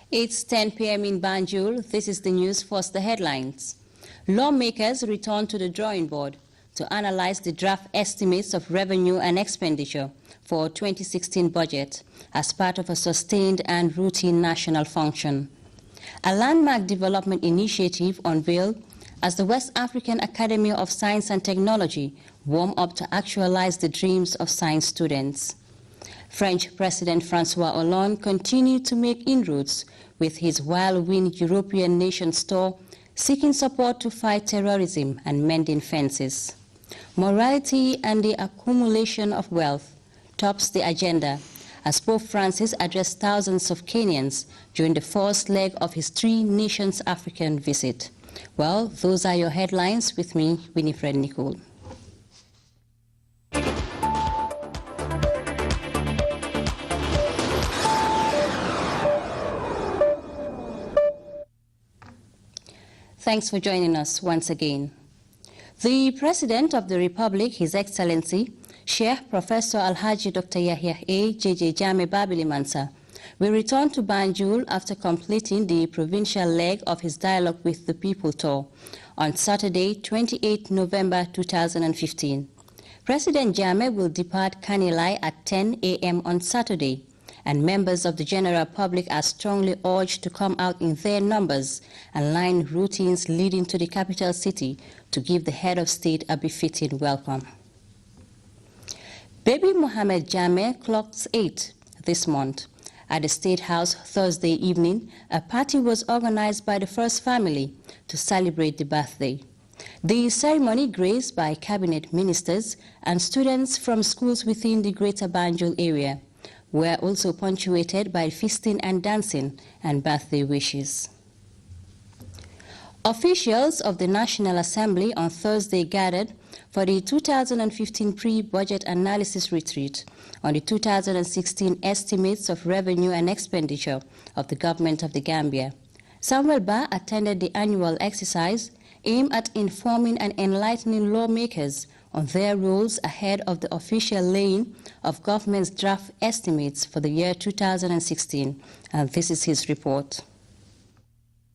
It's 10 p.m. in Banjul. This is the news. First, the headlines. Lawmakers return to the drawing board to analyze the draft estimates of revenue and expenditure for 2016 budget as part of a sustained and routine national function. A landmark development initiative unveiled as the West African Academy of Science and Technology warm up to actualize the dreams of science students. French President François Hollande continued to make inroads with his whirlwind European nations tour, seeking support to fight terrorism and mending fences. Morality and the accumulation of wealth tops the agenda as Pope Francis addressed thousands of Kenyans during the first leg of his 3 nations African visit. Well, those are your headlines. With me, Winifred Nicole. Thanks for joining us once again. The President of the Republic, His Excellency, Sheikh Professor Alhaji Dr. Yahya A. J.J. Jammeh Babili Mansa, will return to Banjul after completing the provincial leg of his Dialogue with the People tour on Saturday, 28 November 2015. President Jammeh will depart Kanilai at 10 a.m. on Saturday, and members of the general public are strongly urged to come out in their numbers and line routines leading to the capital city to give the head of state a befitting welcome. Baby Mohammed Jammeh clocks 8 this month. At the State House Thursday evening, a party was organized by the first family to celebrate the birthday. The ceremony, graced by cabinet ministers and students from schools within the Greater Banjul area, were also punctuated by feasting and dancing and birthday wishes. Officials of the National Assembly on Thursday gathered for the 2015 pre-budget analysis retreat on the 2016 estimates of revenue and expenditure of the government of the Gambia. Samuel Ba attended the annual exercise aimed at informing and enlightening lawmakers on their roles ahead of the official laying of government's draft estimates for the year 2016. And this is his report.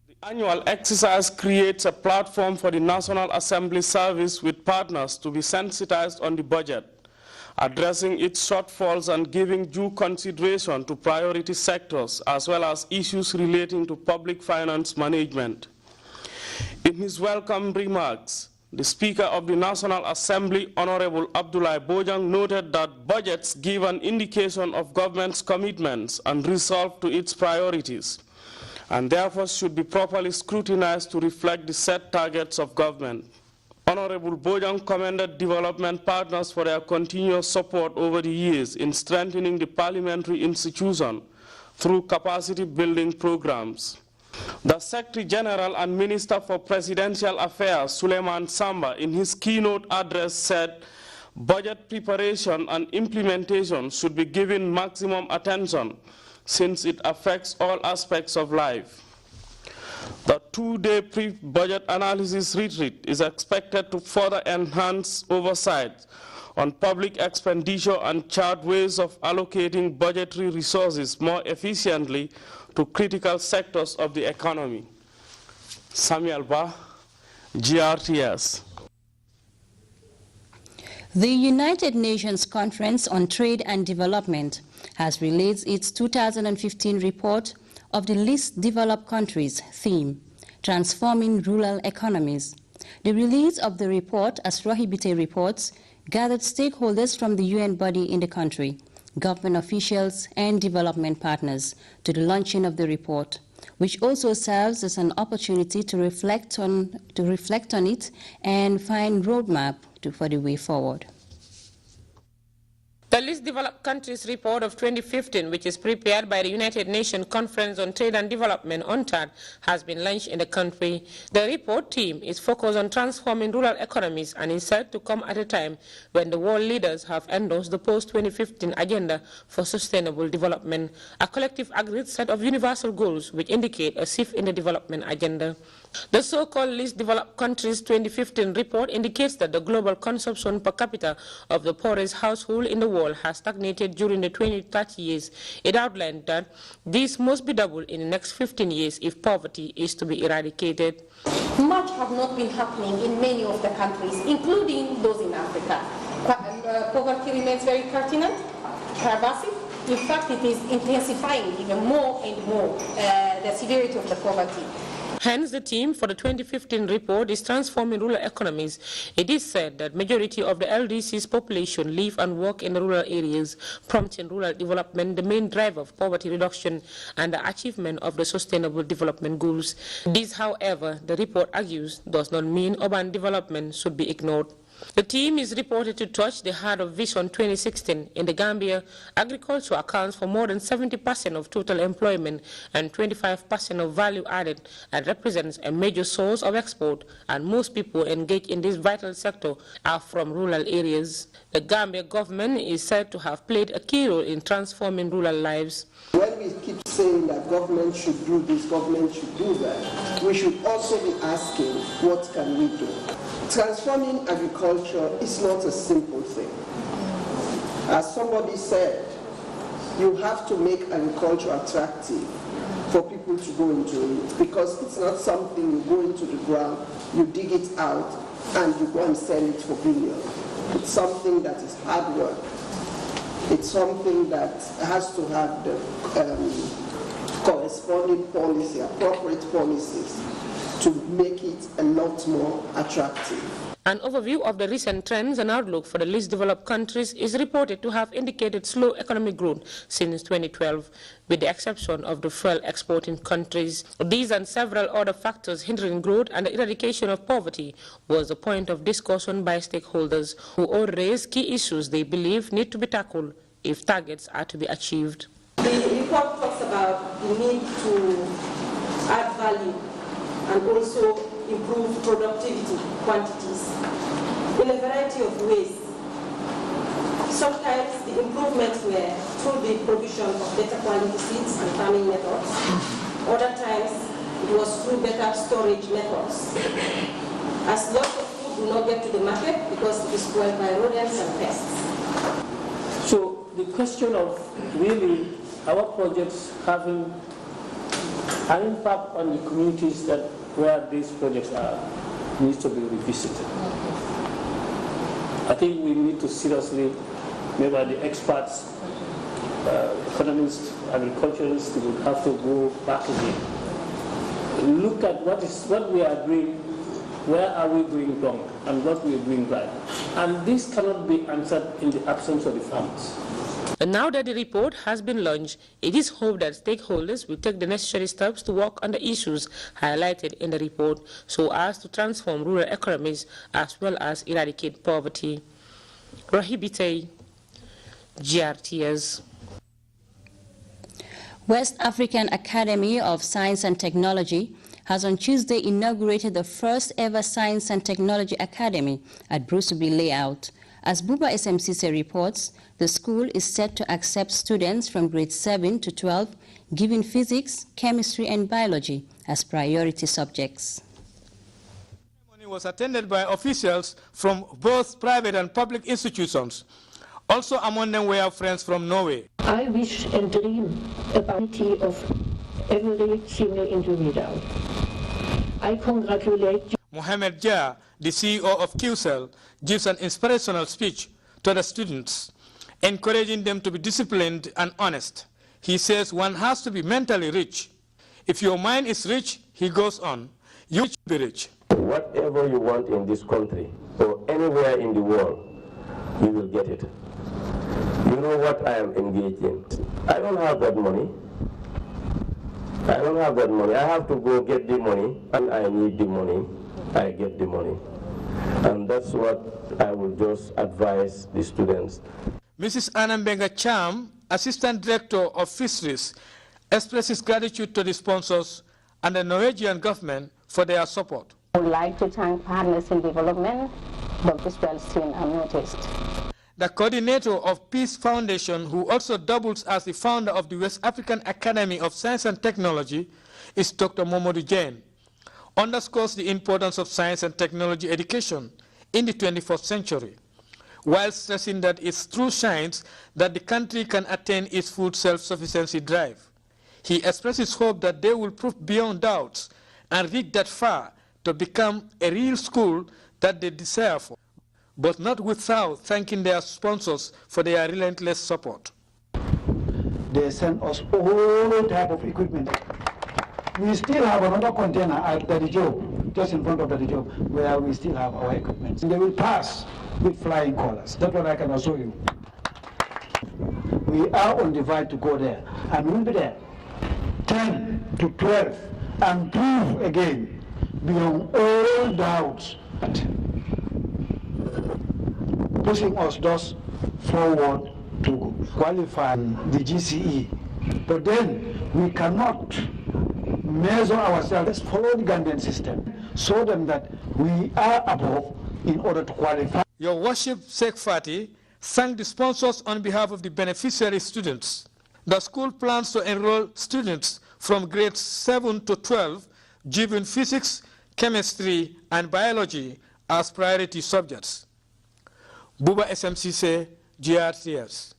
The annual exercise creates a platform for the National Assembly service with partners to be sensitized on the budget, addressing its shortfalls and giving due consideration to priority sectors as well as issues relating to public finance management. In his welcome remarks, the Speaker of the National Assembly, Honorable Abdoulaye Bojang, noted that budgets give an indication of government's commitments and resolve to its priorities, and therefore should be properly scrutinized to reflect the set targets of government. Honorable Bojang commended development partners for their continuous support over the years in strengthening the parliamentary institution through capacity building programs. The Secretary General and Minister for Presidential Affairs, Suleiman Samba, in his keynote address said budget preparation and implementation should be given maximum attention since it affects all aspects of life. The 2-day pre-budget analysis retreat is expected to further enhance oversight on public expenditure and chart ways of allocating budgetary resources more efficiently to critical sectors of the economy. Samuel Ba, GRTS. The United Nations Conference on Trade and Development has released its 2015 report of the least developed countries theme, Transforming Rural Economies. The release of the report, as Rohibite reports, gathered stakeholders from the UN body in the country, government officials and development partners to the launching of the report, which also serves as an opportunity to reflect on it and find roadmap for the way forward. The Least Developed Countries Report of 2015, which is prepared by the United Nations Conference on Trade and Development, UNCTAD, has been launched in the country. The report team is focused on transforming rural economies and is said to come at a time when the world leaders have endorsed the post-2015 Agenda for Sustainable Development, a collective agreed set of universal goals which indicate a shift in the development agenda. The so-called Least Developed Countries 2015 report indicates that the global consumption per capita of the poorest household in the world rainfall has stagnated during the 20-30 years, it outlined that this must be doubled in the next 15 years if poverty is to be eradicated. Much have not been happening in many of the countries, including those in Africa. Poverty remains very pertinent, pervasive. In fact, it is intensifying even more and more the severity of the poverty. Hence, the theme for the 2015 report is transforming rural economies. It is said that majority of the LDC's population live and work in the rural areas, prompting rural development, the main driver of poverty reduction and the achievement of the Sustainable Development Goals. This, however, the report argues, does not mean urban development should be ignored. The team is reported to touch the heart of Vision 2016. In the Gambia, agriculture accounts for more than 70% of total employment and 25% of value added, and represents a major source of export, and most people engaged in this vital sector are from rural areas. The Gambia government is said to have played a key role in transforming rural lives. When we keep saying that government should do this, government should do that, we should also be asking, what can we do? Transforming agriculture is not a simple thing. As somebody said, you have to make agriculture attractive for people to go into it, because it's not something you go into the ground, you dig it out, and you go and sell it for billions. It's something that is hard work. It's something that has to have the corresponding policy, appropriate policies, to make it a lot more attractive. An overview of the recent trends and outlook for the least developed countries is reported to have indicated slow economic growth since 2012, with the exception of the fuel exporting countries. These and several other factors hindering growth and the eradication of poverty was a point of discussion by stakeholders, who all raised key issues they believe need to be tackled if targets are to be achieved. The report talks about the need to add value and also improve productivity quantities in a variety of ways. Sometimes the improvements were through the provision of better quality seeds and farming methods. Other times it was through better storage methods, as lots of food do not get to the market because it is spoiled by rodents and pests. So the question of really our projects having an impact on the communities that where these projects are needs to be revisited. I think we need to seriously, maybe the experts, economists, agriculturalists, will have to go back again. Look at what we are doing, where are we doing wrong, and what we are doing right. And this cannot be answered in the absence of the farmers. And now that the report has been launched, it is hoped that stakeholders will take the necessary steps to work on the issues highlighted in the report so as to transform rural economies as well as eradicate poverty. Rahibite, GRTS. West African Academy of Science and Technology has on Tuesday inaugurated the first ever Science and Technology Academy at Brusubi Layout. As Buba SMCC reports, the school is set to accept students from grades 7 to 12, giving physics, chemistry, and biology as priority subjects. The ceremony was attended by officials from both private and public institutions. Also among them were friends from Norway. I wish and dream about the of every single individual. I congratulate you. Mohamed Jah, the CEO of QCell, gives an inspirational speech to the students, encouraging them to be disciplined and honest. He says one has to be mentally rich. If your mind is rich, he goes on, you should be rich. Whatever you want in this country or anywhere in the world, you will get it. You know what I am engaged in. I don't have that money. I don't have that money. I have to go get the money, and I need the money. I get the money. And that's what I will just advise the students. Mrs. Anambenga Cham, Assistant Director of Fisheries, expresses gratitude to the sponsors and the Norwegian government for their support. I would like to thank Partners in Development, Dr. Spelstein, and Noticed. The coordinator of Peace Foundation, who also doubles as the founder of the West African Academy of Science and Technology, is Dr. Momodou Jain, underscores the importance of science and technology education in the 21st century. while stressing that it's through science that the country can attain its food self-sufficiency drive. He expresses hope that they will prove beyond doubts and reach that far to become a real school that they desire for, but not without thanking their sponsors for their relentless support. They send us all type of equipment. We still have another container at the job, just in front of the job, where we still have our equipment. They will pass with flying colors. That's what I can assure you. We are on the way to go there, and we'll be there 10 to 12, and prove again, beyond all doubts, pushing us thus forward to qualify the GCE. But then we cannot measure ourselves. Let's follow the Gambian system, show them that we are above in order to qualify. Your Worship Sheikh Fati thanked the sponsors on behalf of the beneficiary students. The school plans to enroll students from grades 7 to 12, given physics, chemistry, and biology as priority subjects. Buba SMCC, GRTS.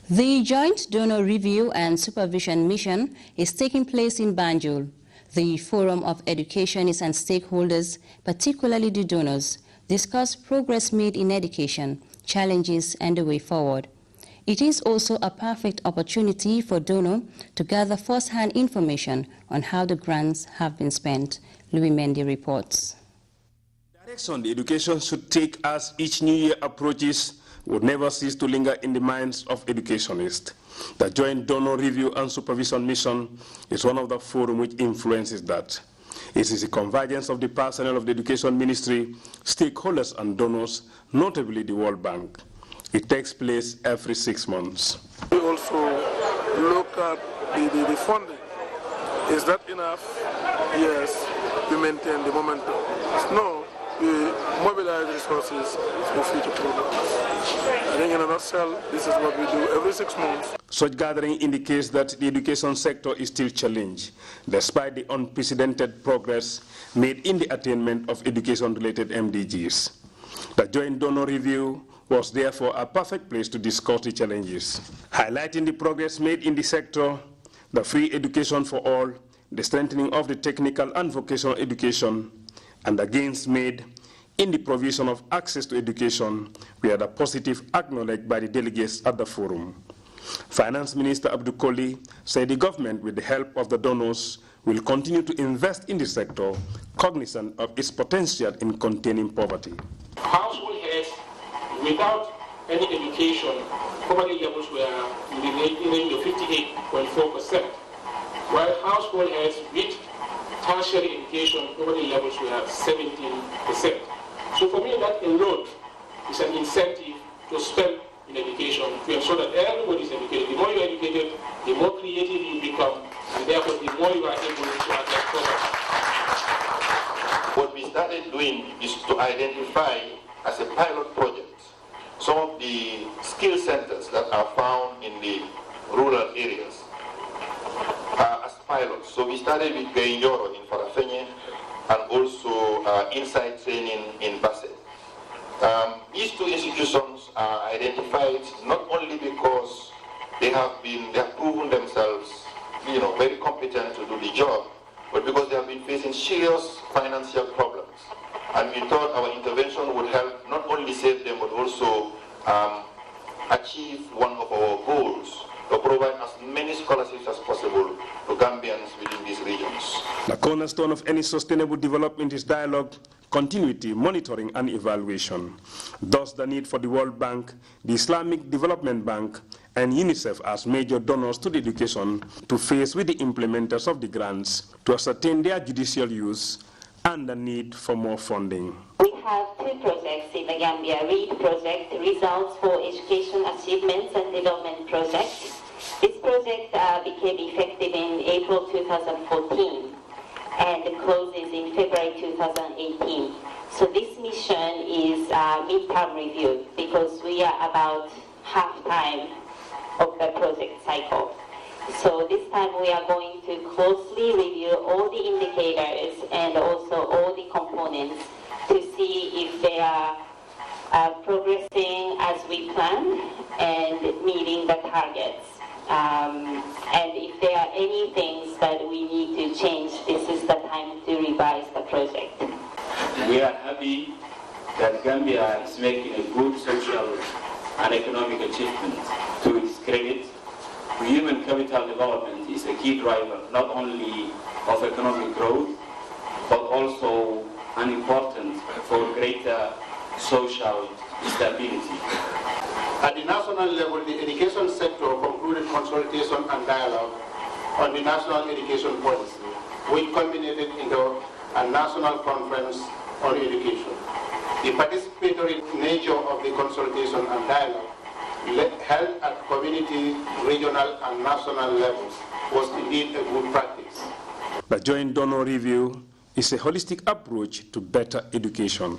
The Joint Donor Review and Supervision Mission is taking place in Banjul. The Forum of Educationists and stakeholders, particularly the donors, discuss progress made in education, challenges, and the way forward. It is also a perfect opportunity for donor to gather first-hand information on how the grants have been spent. Louis Mendy reports. The direction the education should take as each new year approaches would never cease to linger in the minds of educationists. The Joint Donor Review and Supervision Mission is one of the forums which influences that. It is a convergence of the personnel of the Education Ministry, stakeholders and donors, notably the World Bank. It takes place every 6 months. We also look at the funding. Is that enough? Yes, we maintain the momentum. No, we mobilize resources for future programs. I think in a nutshell, this is what we do every 6 months. Such gathering indicates that the education sector is still challenged, despite the unprecedented progress made in the attainment of education-related MDGs. The Joint Donor Review was therefore a perfect place to discuss the challenges, highlighting the progress made in the sector, the free education for all, the strengthening of the technical and vocational education, and the gains made in the provision of access to education were the positive acknowledged by the delegates at the forum. Finance Minister Abdul Koli said the government, with the help of the donors, will continue to invest in the sector, cognizant of its potential in containing poverty. Household heads without any education, poverty levels were in the range of 58.4%, while household heads with tertiary education, poverty levels were 17%. So for me, that alone is an incentive to spend in education to ensure that everybody is educated. The more you are educated, the more creative you become, and therefore the more you are able to address poverty. What we started doing is to identify as a pilot project some of the skill centers that are found in the rural areas as pilots. So we started with Gayoro in Farafenye and also inside training in Basse. These two institutions are identified not only because they have proven themselves, very competent to do the job, but because they have been facing serious financial problems. And we thought our intervention would help not only save them, but also achieve one of our goals, to provide as many scholarships as possible to Gambians within these regions. The cornerstone of any sustainable development is dialogue, continuity, monitoring, and evaluation. Thus, the need for the World Bank, the Islamic Development Bank, and UNICEF as major donors to the education to face with the implementers of the grants to ascertain their judicial use and the need for more funding. We have 2 projects in the Gambia: READ project, Results for Education Achievements and Development project. This project became effective in April 2014 and closes in February 2018. So this mission is midterm review because we are about half time of the project cycle. So this time we are going to closely review all the indicators and also all the components to see if they are progressing as we planned and meeting the targets. And if there are any things that we need to change, this is the time to revise the project. We are happy that Gambia is making a good social and economic achievement. To its credit, human capital development is a key driver not only of economic growth, but also an important for greater social stability. At the national level, the education sector concluded consultation and dialogue on the national education policy, which culminated into a national conference on education. The participatory nature of the consultation and dialogue held at community, regional, and national levels was indeed a good practice. The joint donor review is a holistic approach to better education.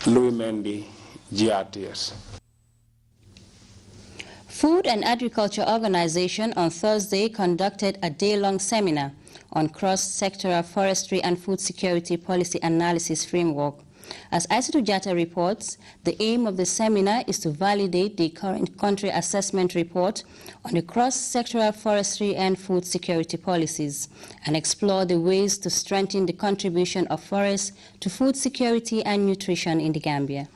Louis Mendy, GRTS. Food and Agriculture Organization on Thursday conducted a day-long seminar on cross-sectoral forestry and food security policy analysis framework. As Aissatou Jatta reports, the aim of the seminar is to validate the current country assessment report on the cross-sectoral forestry and food security policies and explore the ways to strengthen the contribution of forests to food security and nutrition in the Gambia.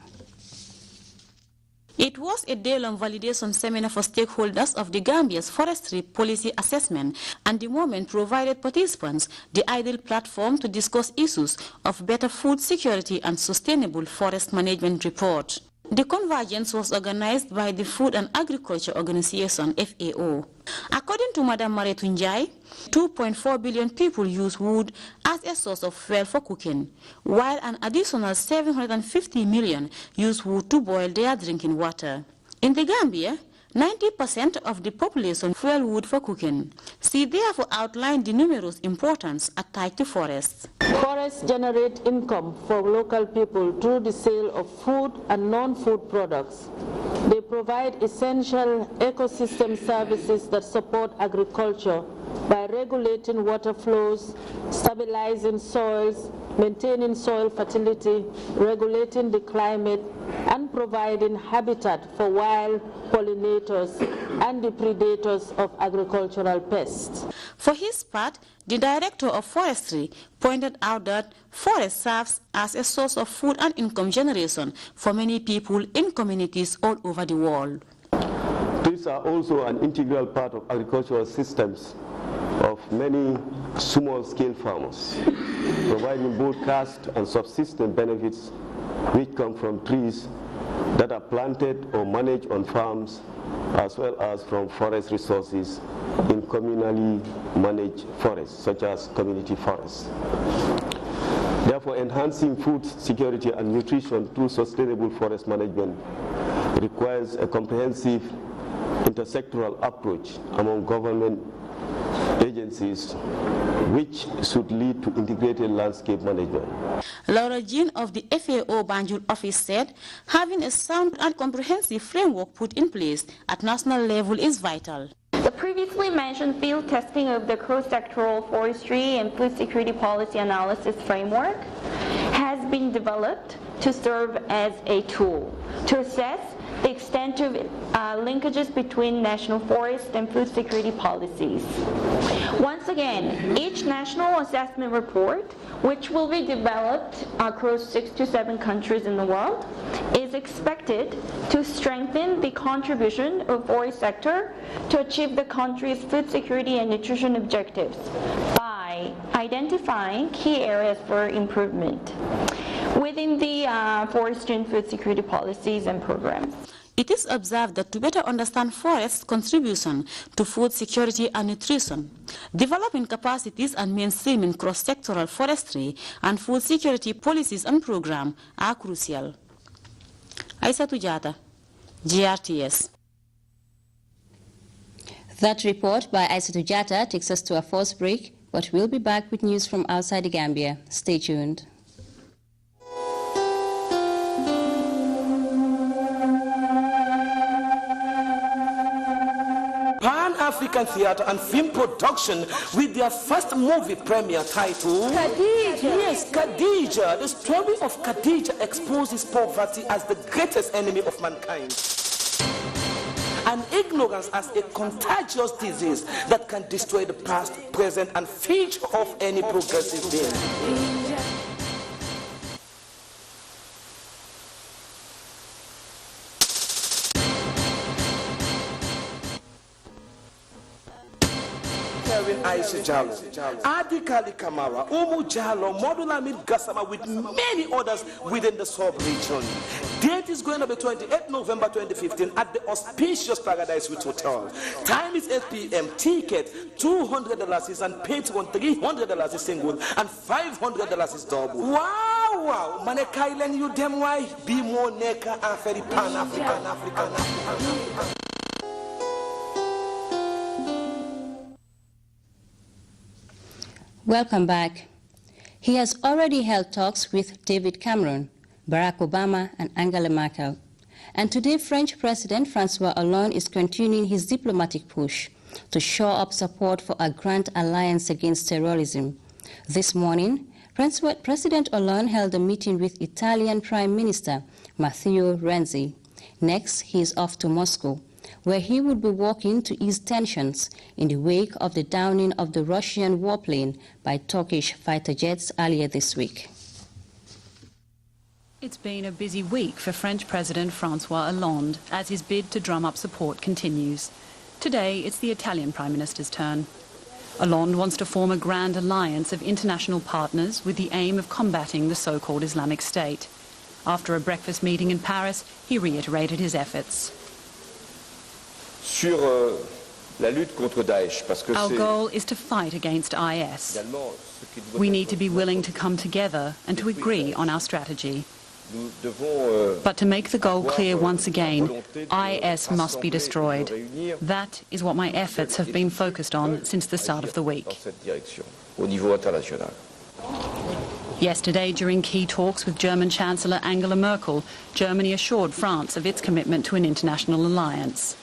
It was a day-long validation seminar for stakeholders of the Gambia's forestry policy assessment, and the moment provided participants the ideal platform to discuss issues of better food security and sustainable forest management report. The convergence was organized by the Food and Agriculture Organization, FAO. According to Madam Maretu Njai, 2.4 billion people use wood as a source of fuel for cooking, while an additional 750 million use wood to boil their drinking water. In the Gambia, 90% of the population fuel wood for cooking. She therefore outlined the numerous importance attached to forests. Forests generate income for local people through the sale of food and non-food products. They provide essential ecosystem services that support agriculture by regulating water flows, stabilizing soils, maintaining soil fertility, regulating the climate, and providing habitat for wild pollinators and the predators of agricultural pests. For his part, the Director of Forestry pointed out that forest serves as a source of food and income generation for many people in communities all over the world. Trees are also an integral part of agricultural systems of many small-scale farmers, providing both cash and subsistence benefits which come from trees that are planted or managed on farms, as well as from forest resources in communally managed forests, such as community forests. Therefore, enhancing food security and nutrition through sustainable forest management requires a comprehensive intersectoral approach among government agencies, which should lead to integrated landscape management. Laura Jean of the FAO Banjul office said, having a sound and comprehensive framework put in place at national level is vital. The previously mentioned field testing of the cross-sectoral forestry and food security policy analysis framework has been developed to serve as a tool to assess the extent of linkages between national forest and food security policies. Once again, each national assessment report, which will be developed across 6 to 7 countries in the world, is expected to strengthen the contribution of forest sector to achieve the country's food security and nutrition objectives by identifying key areas for improvement within the forestry and food security policies and programs. It is observed that to better understand forests' contribution to food security and nutrition, developing capacities and mainstreaming cross-sectoral forestry and food security policies and programs are crucial. Aissatou Jatta, GRTS. That report by Aissatou Jatta takes us to a first break, but we'll be back with news from outside the Gambia. Stay tuned. Pan-African theater and film production with their first movie premiere titled Khadija. Yes, Khadija. The story of Khadija exposes poverty as the greatest enemy of mankind, and ignorance as a contagious disease that can destroy the past, present, and future of any progressive being. Aisha Jallo, Adi Kali Kamara, Umu Jallo, Modulamid Gassama, with many others within the sub-region. Date is going to be 28 November 2015 at the auspicious Paradise Suites Hotel. Time is 8 p.m. Ticket $200 is unpaid one, $300 is single, and $500 is double. Wow! Maneka Island, you dem why? Be more neka aferi Pan-African. Welcome back. He has already held talks with David Cameron, Barack Obama, and Angela Merkel. And today, French President François Hollande is continuing his diplomatic push to shore up support for a grand alliance against terrorism. This morning, President Hollande held a meeting with Italian Prime Minister Matteo Renzi. Next, he is off to Moscow, where he would be working to ease tensions in the wake of the downing of the Russian warplane by Turkish fighter jets earlier this week. It's been a busy week for French President François Hollande as his bid to drum up support continues. Today, it's the Italian Prime Minister's turn. Hollande wants to form a grand alliance of international partners with the aim of combating the so-called Islamic State. After a breakfast meeting in Paris, he reiterated his efforts. Our goal is to fight against IS. We need to be willing to come together and to agree on our strategy. But to make the goal clear once again, IS must be destroyed. That is what my efforts have been focused on since the start of the week. Yesterday, during key talks with German Chancellor Angela Merkel, Germany assured France of its commitment to an international alliance.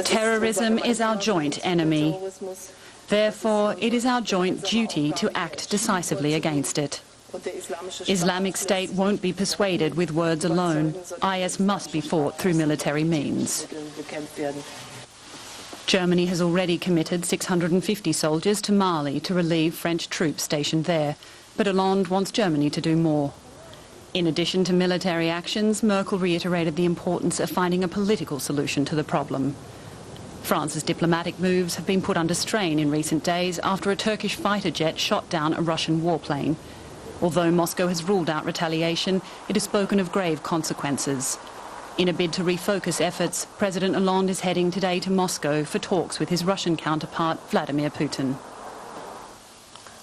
Terrorism is our joint enemy. Therefore, it is our joint duty to act decisively against it. Islamic State won't be persuaded with words alone. IS must be fought through military means. Germany has already committed 650 soldiers to Mali to relieve French troops stationed there, but Hollande wants Germany to do more. In addition to military actions, Merkel reiterated the importance of finding a political solution to the problem. France's diplomatic moves have been put under strain in recent days after a Turkish fighter jet shot down a Russian warplane. Although Moscow has ruled out retaliation, it has spoken of grave consequences. In a bid to refocus efforts, President Hollande is heading today to Moscow for talks with his Russian counterpart, Vladimir Putin.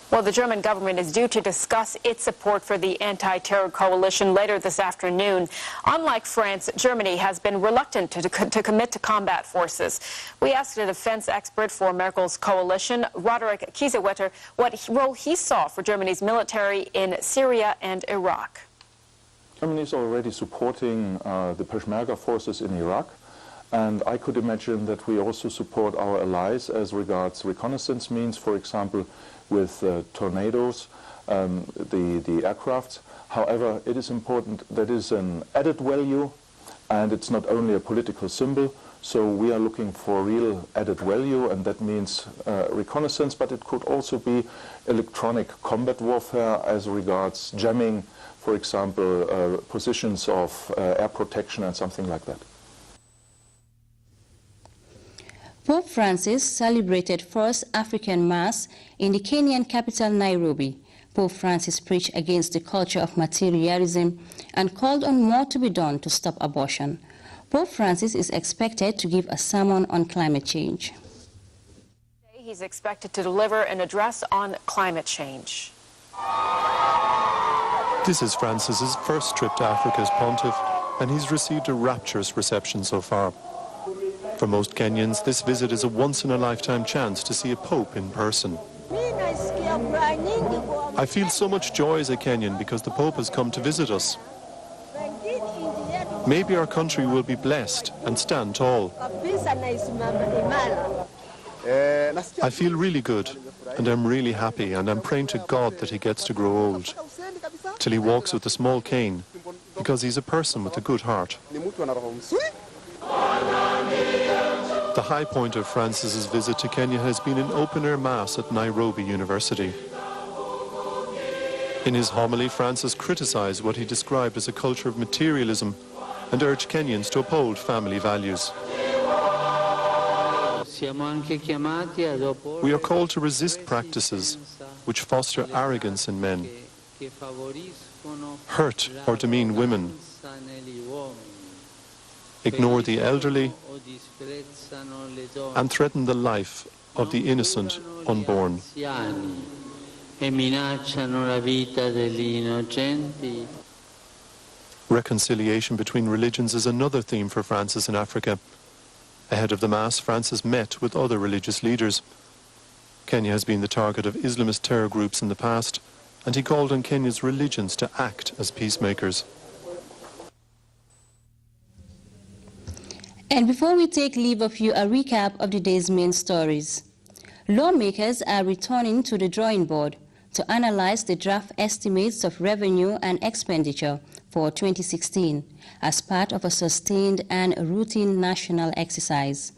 Well, the German government is due to discuss its support for the anti-terror coalition later this afternoon. Unlike France, Germany has been reluctant to commit to combat forces. We asked a defense expert for Merkel's coalition, Roderick Kiesewetter, what role he saw for Germany's military in Syria and Iraq. Germany is already supporting the Peshmerga forces in Iraq. And I could imagine that we also support our allies as regards reconnaissance means, for example, with tornadoes, the aircraft. However, it is important that it is an added value, and it's not only a political symbol. So we are looking for real added value, and that means reconnaissance, but it could also be electronic combat warfare as regards jamming, for example, positions of air protection and something like that. Pope Francis celebrated First African Mass in the Kenyan capital, Nairobi. Pope Francis preached against the culture of materialism and called on more to be done to stop abortion. Pope Francis is expected to give a sermon on climate change. He's expected to deliver an address on climate change. This is Francis's first trip to Africa as pontiff, and he's received a rapturous reception so far. For most Kenyans, this visit is a once-in-a-lifetime chance to see a pope in person. I feel so much joy as a Kenyan because the Pope has come to visit us. Maybe our country will be blessed and stand tall. I feel really good, and I'm really happy, and I'm praying to God that he gets to grow old, till he walks with a small cane, because he's a person with a good heart. The high point of Francis's visit to Kenya has been an open-air mass at Nairobi University. In his homily, Francis criticized what he described as a culture of materialism and urged Kenyans to uphold family values. We are called to resist practices which foster arrogance in men, hurt or demean women, ignore the elderly, and threaten the life of the innocent unborn. Reconciliation between religions is another theme for Francis in Africa. Ahead of the Mass, Francis met with other religious leaders. Kenya has been the target of Islamist terror groups in the past, and he called on Kenya's religions to act as peacemakers. And before we take leave of you, a recap of the day's main stories. Lawmakers are returning to the drawing board to analyze the draft estimates of revenue and expenditure for 2016 as part of a sustained and routine national exercise.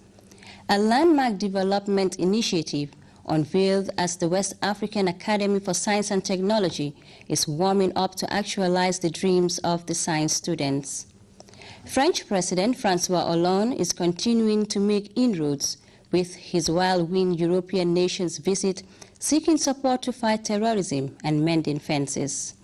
A landmark development initiative unveiled as the West African Academy for Science and Technology is warming up to actualize the dreams of the science students. French President François Hollande is continuing to make inroads with his whirlwind European nations visit, seeking support to fight terrorism and mending fences.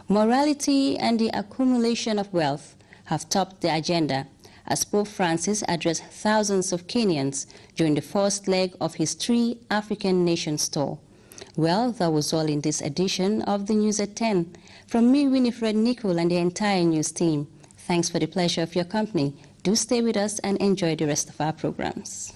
Morality and the accumulation of wealth have topped the agenda as Pope Francis addressed thousands of Kenyans during the first leg of his 3 African nations tour. Well, that was all in this edition of the News at 10. From me, Winifred Nicol, and the entire news team, thanks for the pleasure of your company. Do stay with us and enjoy the rest of our programs.